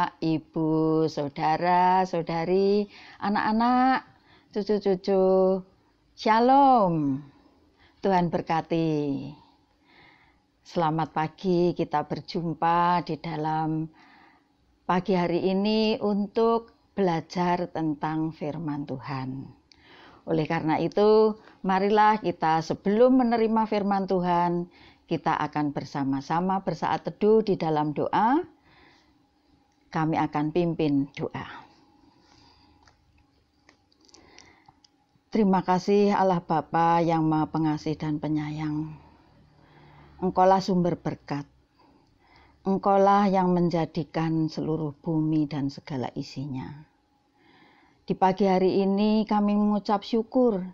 Ibu, saudara, saudari, anak-anak, cucu-cucu, shalom. Tuhan berkati. Selamat pagi, kita berjumpa di dalam pagi hari ini untuk belajar tentang firman Tuhan. Oleh karena itu, marilah kita sebelum menerima firman Tuhan, kita akan bersama-sama bersaat teduh di dalam doa. Kami akan pimpin doa. Terima kasih Allah Bapa yang Maha Pengasih dan Penyayang. Engkaulah sumber berkat. Engkaulah yang menjadikan seluruh bumi dan segala isinya. Di pagi hari ini kami mengucap syukur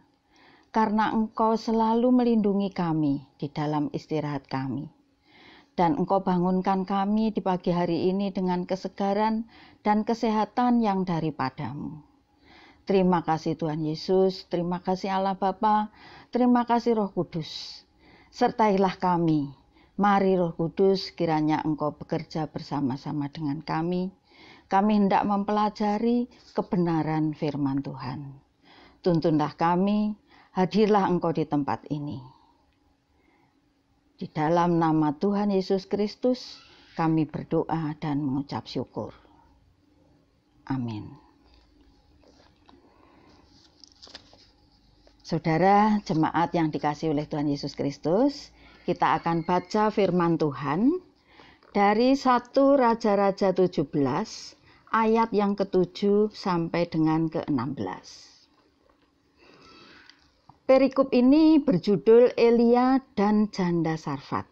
karena Engkau selalu melindungi kami di dalam istirahat kami. Dan Engkau bangunkan kami di pagi hari ini dengan kesegaran dan kesehatan yang daripadamu. Terima kasih Tuhan Yesus, terima kasih Allah Bapa, terima kasih Roh Kudus. Sertailah kami, mari Roh Kudus kiranya Engkau bekerja bersama-sama dengan kami. Kami hendak mempelajari kebenaran firman Tuhan. Tuntunlah kami, hadirlah Engkau di tempat ini. Di dalam nama Tuhan Yesus Kristus, kami berdoa dan mengucap syukur. Amin. Saudara jemaat yang dikasihi oleh Tuhan Yesus Kristus, kita akan baca firman Tuhan dari 1 Raja-Raja 17, ayat yang ke-7 sampai dengan ke-16. Perikop ini berjudul Elia dan Janda Sarfat.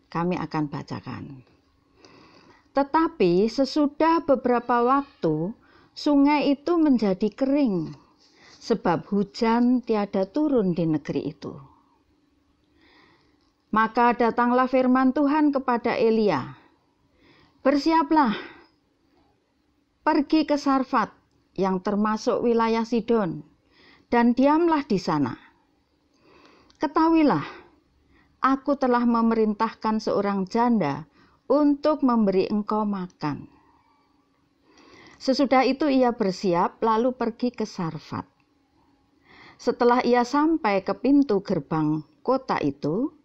Kami akan bacakan. Tetapi sesudah beberapa waktu, sungai itu menjadi kering, sebab hujan tiada turun di negeri itu. Maka datanglah firman Tuhan kepada Elia, "Bersiaplah, pergi ke Sarfat yang termasuk wilayah Sidon, dan diamlah di sana. Ketahuilah, aku telah memerintahkan seorang janda untuk memberi engkau makan." Sesudah itu ia bersiap lalu pergi ke Sarfat. Setelah ia sampai ke pintu gerbang kota itu,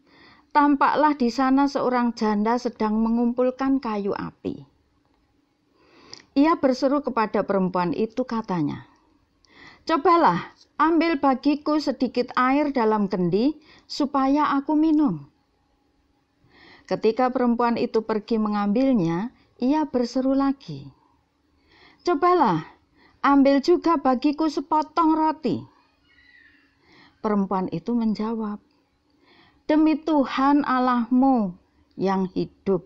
tampaklah di sana seorang janda sedang mengumpulkan kayu api. Ia berseru kepada perempuan itu, katanya, "Cobalah, ambil bagiku sedikit air dalam kendi, supaya aku minum." Ketika perempuan itu pergi mengambilnya, ia berseru lagi, "Cobalah, ambil juga bagiku sepotong roti." Perempuan itu menjawab, "Demi Tuhan Allahmu yang hidup,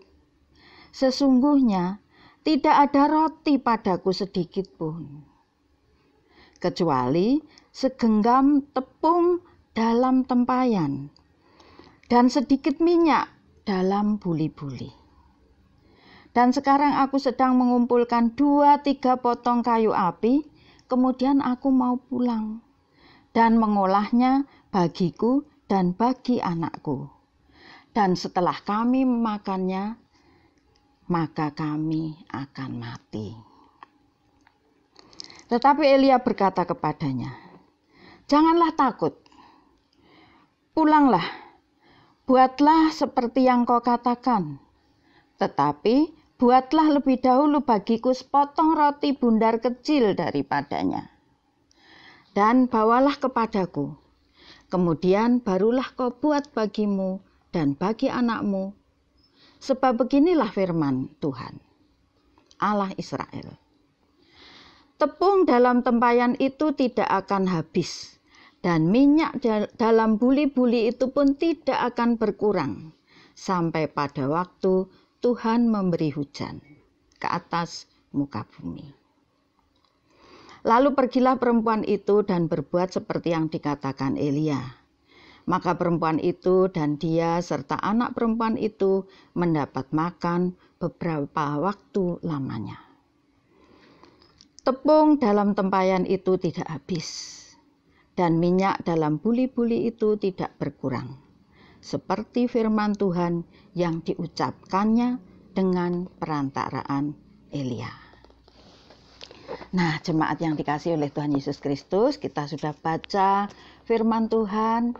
sesungguhnya tidak ada roti padaku sedikit pun, kecuali segenggam tepung dalam tempayan dan sedikit minyak dalam buli-buli. Dan sekarang aku sedang mengumpulkan 2-3 potong kayu api, kemudian aku mau pulang dan mengolahnya bagiku dan bagi anakku. Dan setelah kami memakannya, maka kami akan mati." Tetapi Elia berkata kepadanya, "Janganlah takut. Pulanglah, buatlah seperti yang kau katakan. Tetapi buatlah lebih dahulu bagiku sepotong roti bundar kecil daripadanya. Dan bawalah kepadaku. Kemudian barulah kau buat bagimu dan bagi anakmu. Sebab beginilah firman Tuhan, Allah Israel. Tepung dalam tempayan itu tidak akan habis, dan minyak dalam buli-buli itu pun tidak akan berkurang, sampai pada waktu Tuhan memberi hujan ke atas muka bumi." Lalu pergilah perempuan itu dan berbuat seperti yang dikatakan Elia. Maka perempuan itu dan dia serta anak perempuan itu mendapat makan beberapa waktu lamanya. Tepung dalam tempayan itu tidak habis, dan minyak dalam buli-buli itu tidak berkurang, seperti firman Tuhan yang diucapkannya dengan perantaraan Elia. Nah, jemaat yang dikasihi oleh Tuhan Yesus Kristus, kita sudah baca firman Tuhan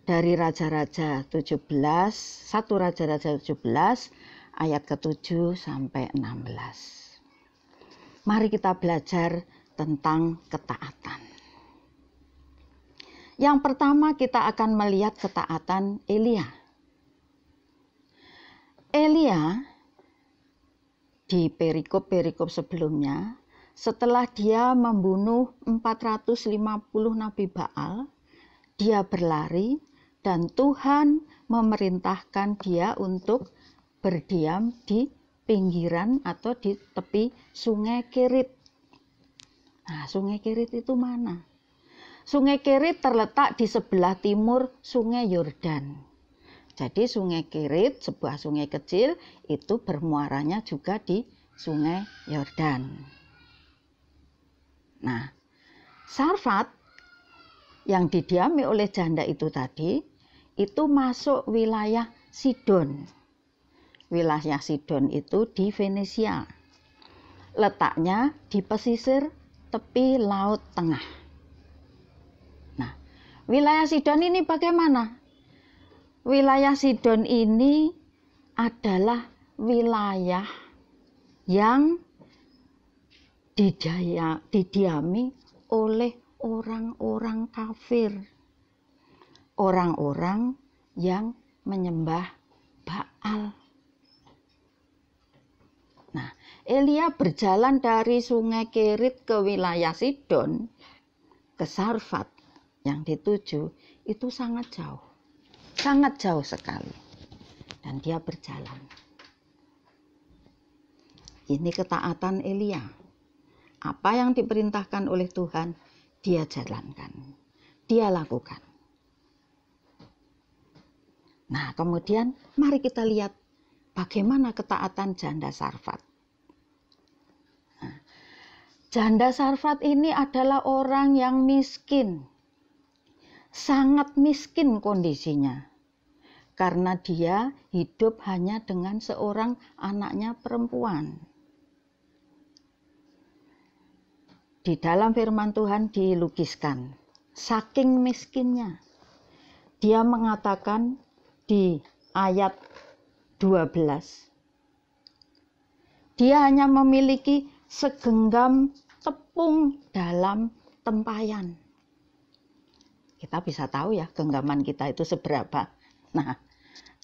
dari Raja-Raja 17, 1 Raja-Raja 17 ayat ke-7 sampai 16. Mari kita belajar tentang ketaatan. Yang pertama kita akan melihat ketaatan Elia. Elia di perikop-perikop sebelumnya, setelah dia membunuh 450 Nabi Baal, dia berlari dan Tuhan memerintahkan dia untuk berdiam di pinggiran atau di tepi Sungai Kerit. Nah, Sungai Kerit itu mana? Sungai Kerit terletak di sebelah timur Sungai Yordan. Jadi Sungai Kerit, sebuah sungai kecil, itu bermuaranya juga di Sungai Yordan. Nah, Sarfat yang didiami oleh janda itu tadi, itu masuk wilayah Sidon. Wilayah Sidon itu di Venesia. Letaknya di pesisir tepi Laut Tengah. Nah, wilayah Sidon ini bagaimana? Wilayah Sidon ini adalah wilayah yang didiami oleh orang-orang kafir, orang-orang yang menyembah Baal. Nah, Elia berjalan dari Sungai Kerit ke wilayah Sidon, ke Sarfat yang dituju, itu sangat jauh sekali. Dan dia berjalan. Ini ketaatan Elia. Apa yang diperintahkan oleh Tuhan, dia jalankan, dia lakukan. Nah, kemudian mari kita lihat bagaimana ketaatan janda Sarfat. Nah, janda Sarfat ini adalah orang yang miskin, sangat miskin kondisinya, karena dia hidup hanya dengan seorang anaknya perempuan. Di dalam firman Tuhan dilukiskan, saking miskinnya. Dia mengatakan di ayat 12, dia hanya memiliki segenggam tepung dalam tempayan. Kita bisa tahu ya genggaman kita itu seberapa. Nah,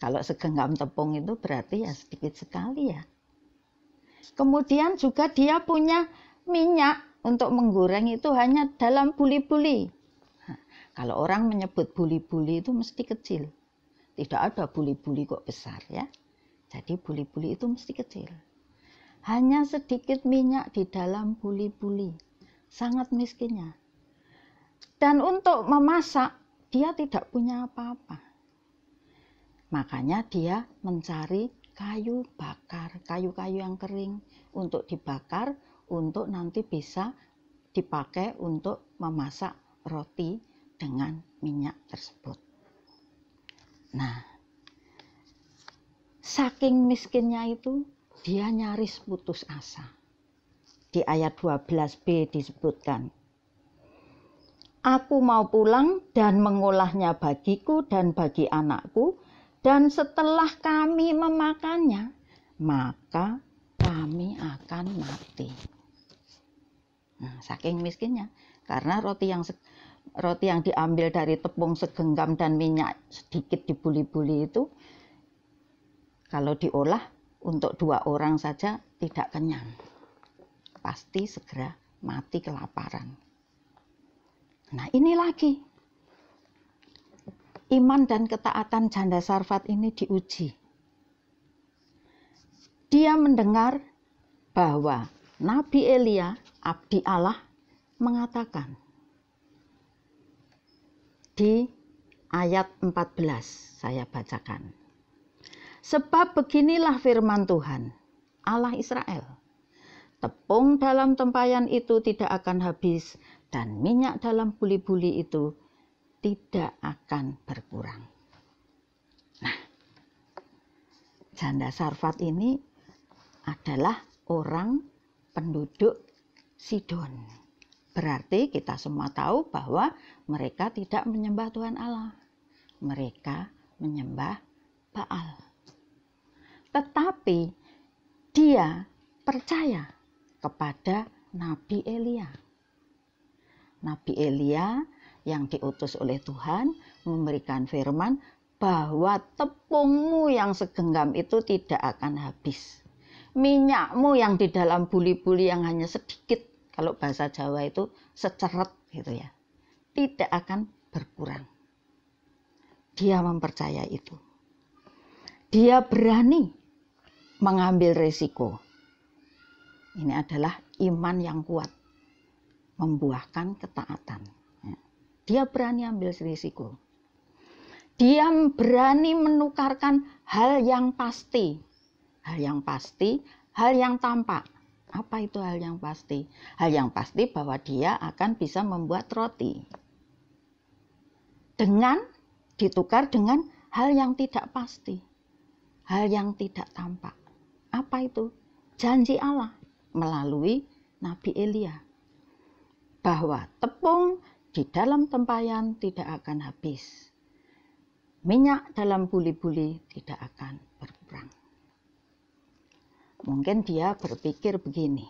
kalau segenggam tepung itu berarti ya sedikit sekali ya. Kemudian juga dia punya minyak untuk menggoreng itu hanya dalam buli-buli. Nah, kalau orang menyebut buli-buli itu mesti kecil. Tidak ada buli-buli kok besar ya. Jadi buli-buli itu mesti kecil. Hanya sedikit minyak di dalam buli-buli. Sangat miskinnya. Dan untuk memasak dia tidak punya apa-apa. Makanya dia mencari kayu bakar, kayu-kayu yang kering untuk dibakar, untuk nanti bisa dipakai untuk memasak roti dengan minyak tersebut. Nah, saking miskinnya itu, dia nyaris putus asa. Di ayat 12b disebutkan, aku mau pulang dan mengolahnya bagiku dan bagi anakku, dan setelah kami memakannya, maka kami akan mati. Nah, saking miskinnya, karena roti yang diambil dari tepung segenggam dan minyak sedikit dibuli-buli itu, kalau diolah untuk 2 orang saja tidak kenyang. Pasti segera mati kelaparan. Nah, ini lagi. Iman dan ketaatan janda Sarfat ini diuji. Dia mendengar bahwa Nabi Elia, abdi Allah, mengatakan di ayat 14, saya bacakan. Sebab beginilah firman Tuhan, Allah Israel. Tepung dalam tempayan itu tidak akan habis, dan minyak dalam buli-buli itu tidak akan berkurang. Nah, janda Sarfat ini adalah orang penduduk Sidon. Berarti kita semua tahu bahwa mereka tidak menyembah Tuhan Allah. Mereka menyembah Baal. Tetapi dia percaya kepada Nabi Elia. Nabi Elia yang diutus oleh Tuhan memberikan firman bahwa tepungmu yang segenggam itu tidak akan habis. Minyakmu yang di dalam buli-buli yang hanya sedikit, kalau bahasa Jawa itu seceret gitu ya, tidak akan berkurang. Dia mempercaya itu. Dia berani mengambil resiko. Ini adalah iman yang kuat, membuahkan ketaatan. Dia berani ambil risiko. Dia berani menukarkan hal yang pasti. Hal yang pasti, hal yang tampak. Apa itu hal yang pasti? Hal yang pasti bahwa dia akan bisa membuat roti. Ditukar dengan hal yang tidak pasti. Hal yang tidak tampak. Apa itu? Janji Allah melalui Nabi Elia. Bahwa tepung di dalam tempayan tidak akan habis. Minyak dalam buli-buli tidak akan berkurang. Mungkin dia berpikir begini,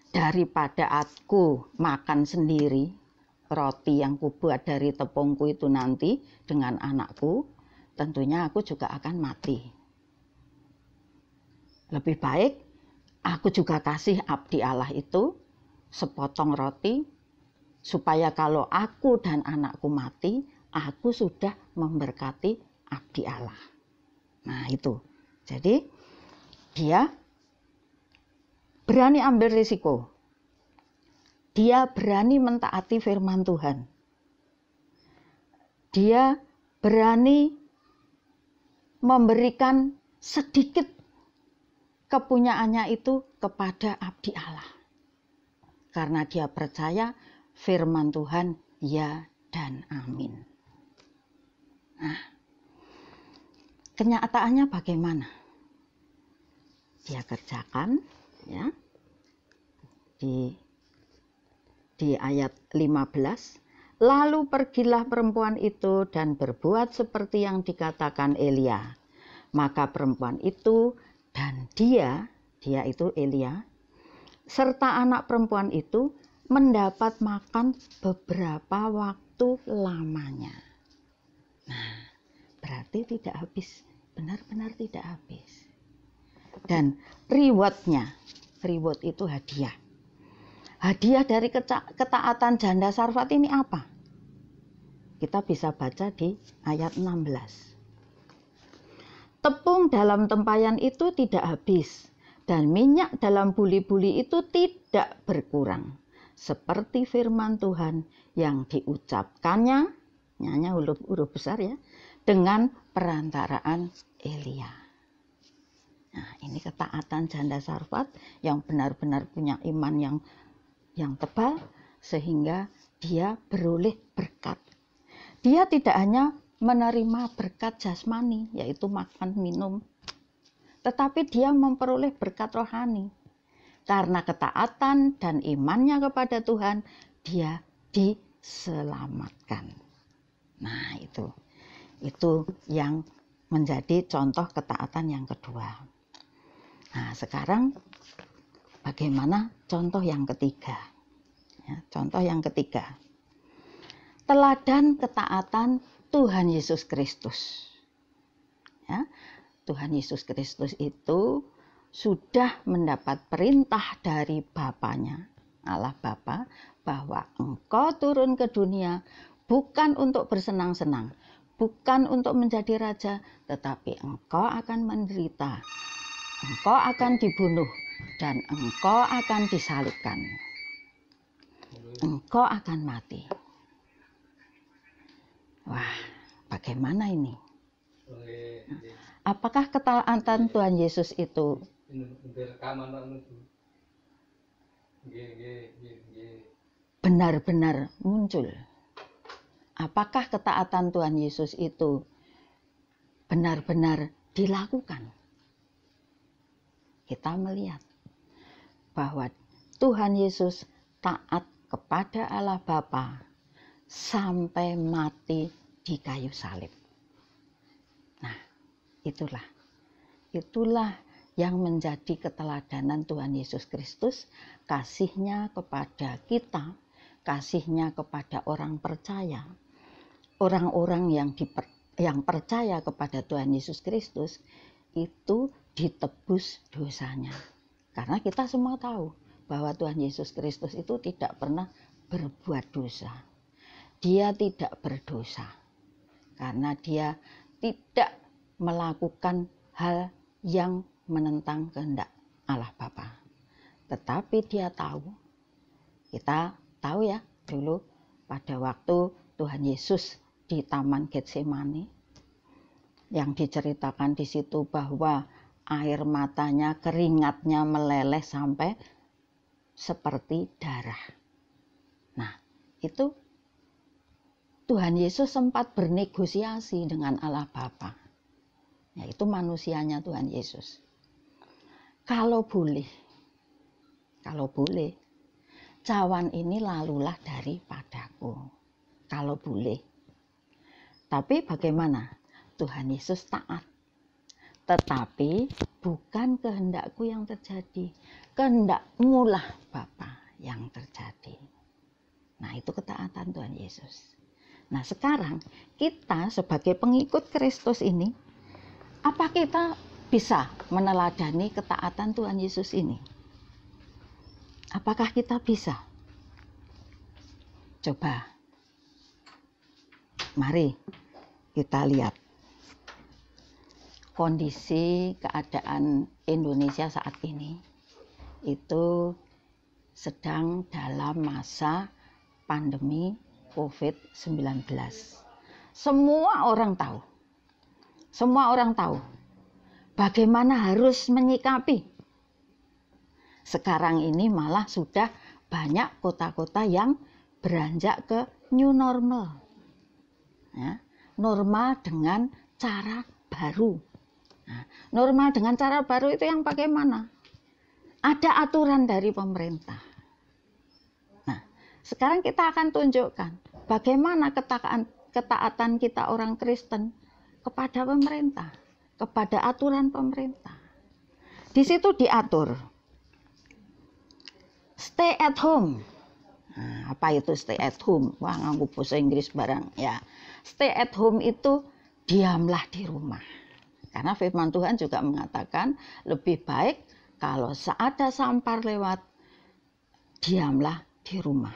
daripada aku makan sendiri roti yang kubuat dari tepungku itu nanti dengan anakku, tentunya aku juga akan mati. Lebih baik aku juga kasih abdi Allah itu sepotong roti, supaya kalau aku dan anakku mati, aku sudah memberkati abdi Allah. Nah itu, jadi dia berani ambil risiko. Dia berani mentaati firman Tuhan. Dia berani memberikan sedikit kepunyaannya itu kepada abdi Allah. Karena dia percaya firman Tuhan ya dan amin. Nah, kenyataannya bagaimana? Dia kerjakan ya. Di ayat 15, lalu pergilah perempuan itu dan berbuat seperti yang dikatakan Elia. Maka perempuan itu dan dia itu Elia, serta anak perempuan itu mendapat makan beberapa waktu lamanya. Nah, berarti tidak habis, benar-benar tidak habis. Dan reward itu hadiah. Hadiah dari ketaatan janda Sarfat ini apa? Kita bisa baca di ayat 16. Tepung dalam tempayan itu tidak habis, dan minyak dalam buli-buli itu tidak berkurang. Seperti firman Tuhan yang diucapkannya, nyanya huruf besar ya, dengan perantaraan Elia. Nah, ini ketaatan janda Sarfat yang benar-benar punya iman yang tebal, sehingga dia beroleh berkat. Dia tidak hanya menerima berkat jasmani, yaitu makan minum, tetapi dia memperoleh berkat rohani. Karena ketaatan dan imannya kepada Tuhan, dia diselamatkan. Nah, itu yang menjadi contoh ketaatan yang kedua. Nah, sekarang bagaimana contoh yang ketiga? Ya, contoh yang ketiga, teladan ketaatan Tuhan Yesus Kristus. Ya, Tuhan Yesus Kristus itu sudah mendapat perintah dari Bapanya, Allah Bapa, bahwa engkau turun ke dunia bukan untuk bersenang-senang, bukan untuk menjadi raja, tetapi engkau akan menderita. Engkau akan dibunuh dan engkau akan disalibkan. Engkau akan mati. Wah, bagaimana ini? Apakah ketaatan Tuhan Yesus itu benar-benar muncul? Apakah ketaatan Tuhan Yesus itu benar-benar dilakukan? kita melihat bahwa Tuhan Yesus taat kepada Allah Bapa sampai mati di kayu salib. Nah, itulah yang menjadi keteladanan Tuhan Yesus Kristus, kasihnya kepada kita, kasihnya kepada orang percaya. Orang-orang yang percaya kepada Tuhan Yesus Kristus itu ditebus dosanya. Karena kita semua tahu bahwa Tuhan Yesus Kristus itu tidak pernah berbuat dosa. Dia tidak berdosa karena dia tidak melakukan hal yang menentang kehendak Allah Bapa. Tetapi dia tahu, kita tahu ya dulu pada waktu Tuhan Yesus di Taman Getsemani, yang diceritakan di situ bahwa air matanya, keringatnya meleleh sampai seperti darah. Nah, itu Tuhan Yesus sempat bernegosiasi dengan Allah Bapa. Yaitu manusianya Tuhan Yesus. Kalau boleh, cawan ini lalulah daripadaku. Kalau boleh. Tapi bagaimana? Tuhan Yesus taat. Tetapi bukan kehendakku yang terjadi. Kehendakmu lah Bapa yang terjadi. Nah, itu ketaatan Tuhan Yesus. Nah, sekarang kita sebagai pengikut Kristus ini, apa kita bisa meneladani ketaatan Tuhan Yesus ini? Apakah kita bisa? Coba, mari kita lihat kondisi keadaan Indonesia saat ini. Itu sedang dalam masa pandemi COVID-19. Semua orang tahu bagaimana harus menyikapi. Sekarang ini malah sudah banyak kota-kota yang beranjak ke new normal. Ya, normal dengan cara baru. Nah, normal dengan cara baru itu yang bagaimana? Ada aturan dari pemerintah. Nah, sekarang kita akan tunjukkan bagaimana ketaatan kita orang Kristen kepada pemerintah, kepada aturan pemerintah. Di situ diatur stay at home. Nah, apa itu stay at home? Wah, nganggo bahasa Inggris barang ya. Stay at home itu diamlah di rumah. Karena firman Tuhan juga mengatakan lebih baik kalau ada sampar lewat, diamlah di rumah.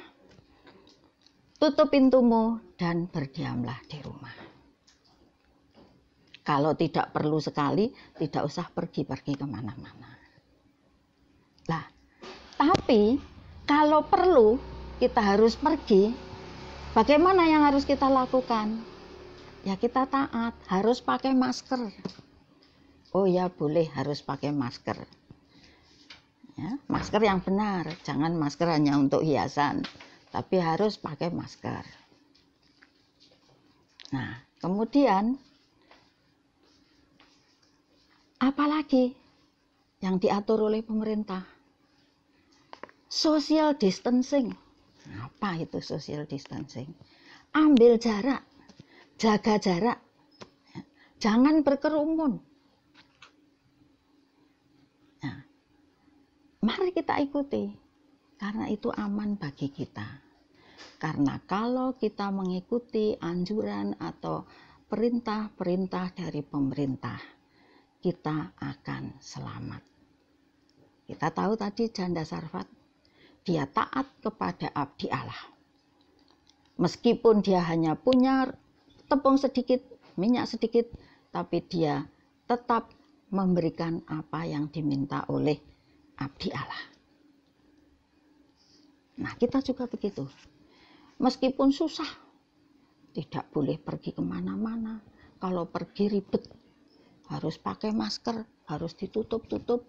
Tutup pintumu dan berdiamlah di rumah. Kalau tidak perlu sekali, tidak usah pergi-pergi kemana-mana. Nah, tapi kalau perlu kita harus pergi, bagaimana yang harus kita lakukan? Ya kita taat, harus pakai masker. Oh ya boleh, harus pakai masker. Ya, masker yang benar, jangan masker hanya untuk hiasan, tapi harus pakai masker. Nah, kemudian apalagi yang diatur oleh pemerintah? Social distancing. Apa itu social distancing? Ambil jarak, jaga jarak, jangan berkerumun. Nah, mari kita ikuti, karena itu aman bagi kita. Karena kalau kita mengikuti anjuran atau perintah-perintah dari pemerintah, kita akan selamat. Kita tahu tadi janda Sarfat, dia taat kepada abdi Allah. Meskipun dia hanya punya tepung sedikit, minyak sedikit, tapi dia tetap memberikan apa yang diminta oleh abdi Allah. Nah, kita juga begitu. Meskipun susah, tidak boleh pergi kemana-mana. Kalau pergi ribet, harus pakai masker, harus ditutup-tutup.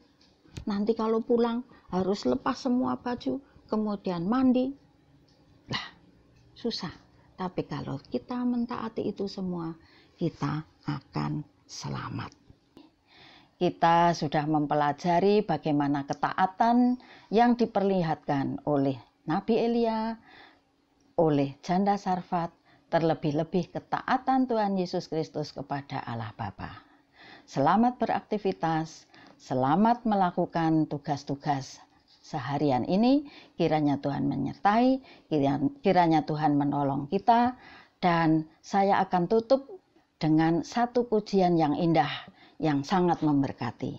Nanti kalau pulang harus lepas semua baju, kemudian mandi. Lah, susah. Tapi kalau kita mentaati itu semua, kita akan selamat. kita sudah mempelajari bagaimana ketaatan yang diperlihatkan oleh Nabi Elia, oleh janda Sarfat, terlebih-lebih ketaatan Tuhan Yesus Kristus kepada Allah Bapa. Selamat beraktivitas, selamat melakukan tugas-tugas seharian ini. Kiranya Tuhan menyertai, kiranya Tuhan menolong kita, dan saya akan tutup dengan satu pujian yang indah, yang sangat memberkati.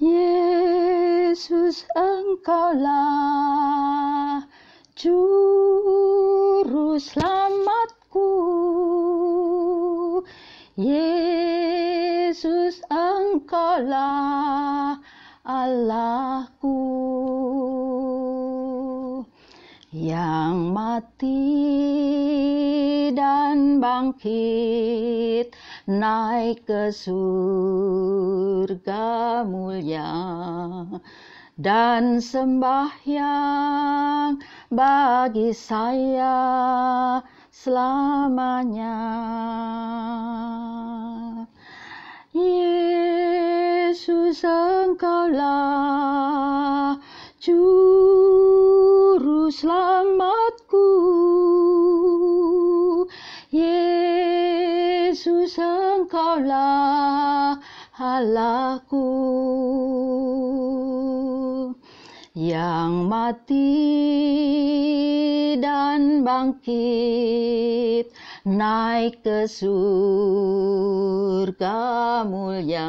Yesus, Engkaulah Juru Selamatku. Yesus, Engkaulah Allahku, yang mati dan bangkit, naik ke surga mulia, dan sembahyang bagi saya selamanya. Yesus, Engkaulah Juru Selamatku. Yesus, Engkaulah Allahku, yang mati dan bangkit, naik ke surga mulia,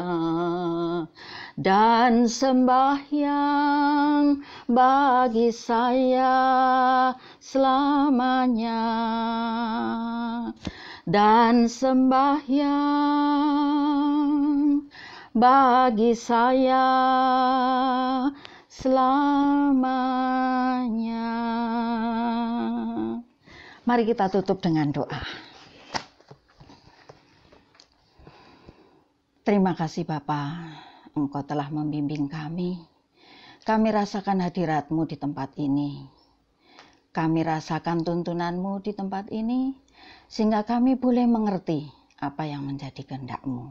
dan sembahyang bagi saya selamanya, dan sembahyang bagi saya selamanya. Mari kita tutup dengan doa. Terima kasih Bapa, Engkau telah membimbing kami. Kami rasakan hadirat-Mu di tempat ini. Kami rasakan tuntunan-Mu di tempat ini, sehingga kami boleh mengerti apa yang menjadi kehendak-Mu.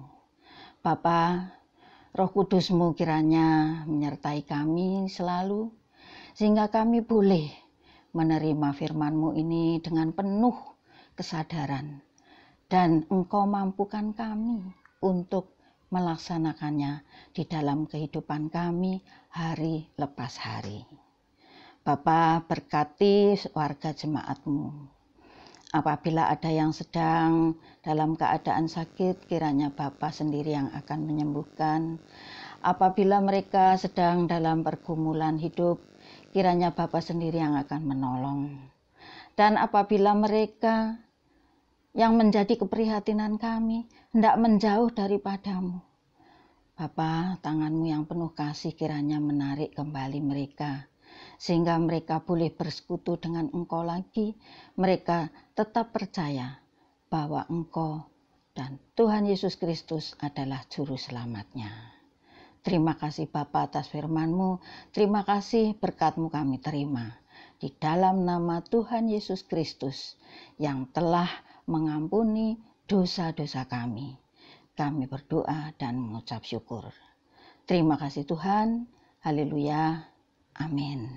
Bapa, Roh Kudus-Mu kiranya menyertai kami selalu, sehingga kami boleh menerima firman-Mu ini dengan penuh kesadaran, dan Engkau mampukan kami untuk melaksanakannya di dalam kehidupan kami hari lepas hari. Bapa, berkati warga jemaat-Mu. Apabila ada yang sedang dalam keadaan sakit, kiranya Bapa sendiri yang akan menyembuhkan. Apabila mereka sedang dalam pergumulan hidup, kiranya Bapa sendiri yang akan menolong. Dan apabila mereka yang menjadi keprihatinan kami hendak menjauh daripada-Mu, Bapa, tangan-Mu yang penuh kasih kiranya menarik kembali mereka, sehingga mereka boleh bersekutu dengan Engkau lagi. Mereka tetap percaya bahwa Engkau dan Tuhan Yesus Kristus adalah Juru Selamatnya. Terima kasih Bapa atas firman-Mu. Terima kasih berkat-Mu kami terima. Di dalam nama Tuhan Yesus Kristus yang telah mengampuni dosa-dosa kami, kami berdoa dan mengucap syukur. Terima kasih Tuhan. Haleluya. Amin.